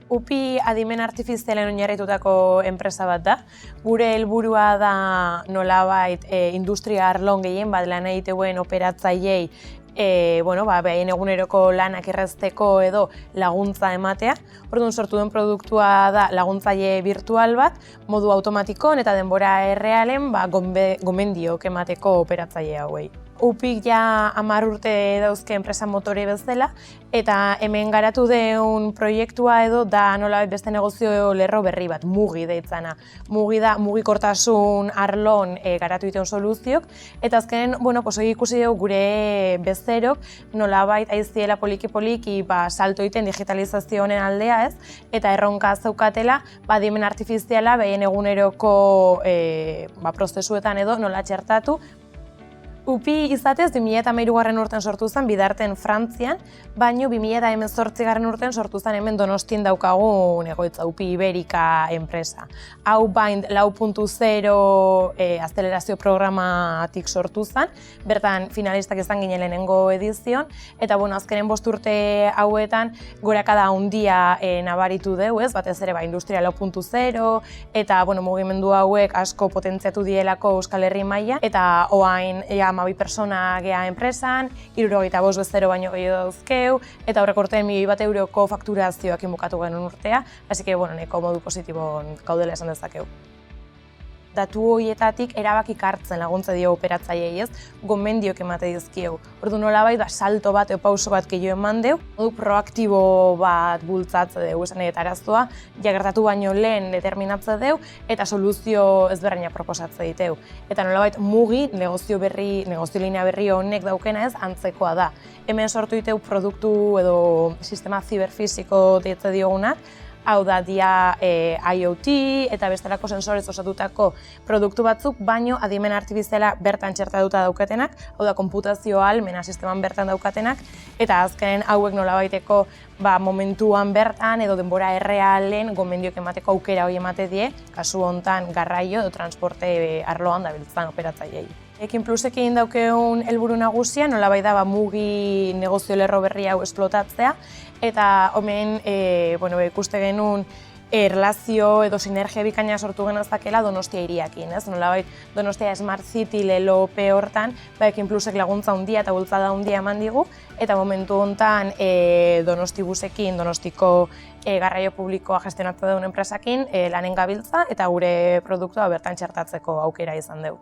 UPI adimen artifizialen oinarritutako enpresa bat da. Gure helburua da nolabait industria arlon gehien bat lan egiteuen operatzaileei behin eguneroko lanak errazteko edo laguntza ematea. Orduan sortu den produktua da laguntzaile virtual bat, modu automatikoan eta denbora errealen gomendiok emateko operatzaile hauei. UPIk ja 10 urte dauzke enpresa motore bezala, eta hemen garatu den proiektua edo da nolabait beste negozio lerro berri bat, Mugi deitzana. Mugi da mugikortasun arlon garatu duten soluziok, eta azkenen, ikusi dugu gure bezerok nolabait aiziela poliki-poliki salto egiten digitalizazio honen aldea ez, eta erronka zeukatela adimen artifiziala behien eguneroko prozesuetan edo nola txertatu. UPI izatez 2013 urten sortu zen Bidarten Frantzian, baina 2018 urten sortu zen hemen Donostien daukagun egoitza UPI Iberika enpresa. Hau Bind 4.0 azelerazio programatik sortu zen, bertan finalistak izan ginen lehenengo edizion, eta azkenen 5 urte hauetan gorakada handia nabaritu dugu, batez ere industria 4.0, eta mugimendu hauek asko potentziatu dielako Euskal Herri mailan, eta oain 12 persona gea enpresan, 75 bezero baino gehiago dauzkeu, eta horrek urtean €1.000 fakturazioak bukatu genuen urtea, así que neko modu positibon gaudela esan dezakegu. Datu horietatik erabakik hartzen laguntza dio operatzaileei ez, gomendiok emate dizkiegu. Orduan nolabait salto bat edo pauso bat gehiago eman deu, modu proaktibo bat bultzatze dugu esan eta arazoa, gertatu baino lehen determinatze deu eta soluzio ezberdina proposatze diteu. Eta nolabait Mugi negozio linea berri honek daukena ez antzekoa da. Hemen sortu diteu produktu edo sistema ziberfisiko deitze diogunak, hau da dia IoT eta bestelako sensorez osatutako produktu batzuk, baino adimen artifiziala bertan txertatuta daukatenak, hau da konputazio ahalmena sisteman bertan daukatenak, eta azkenen hauek nolabaiteko momentuan bertan edo denbora errealen gomendiok emateko aukera hori emate die, kasu hontan garraio edo transporte arloan dabiltzan operatzaileei. Ekin Plusekin daukeun helburu nagusia nolabait da Mugi negozio lerro berri hau esplotatzea, eta hemen ikuste genuen erlazio edo sinergia bikaina sortu genezakela Donostia hiriakin, ez? Nolabait Donostia Smart City lelope hortan, Ekin Plusek laguntza handia eta bultzada handia eman digu, eta momentu hontan Donosti busekin, Donostiko garraio publikoa gestionatzen duen enpresakin lanen gabiltza eta gure produktua bertan txertatzeko aukera izan dugu.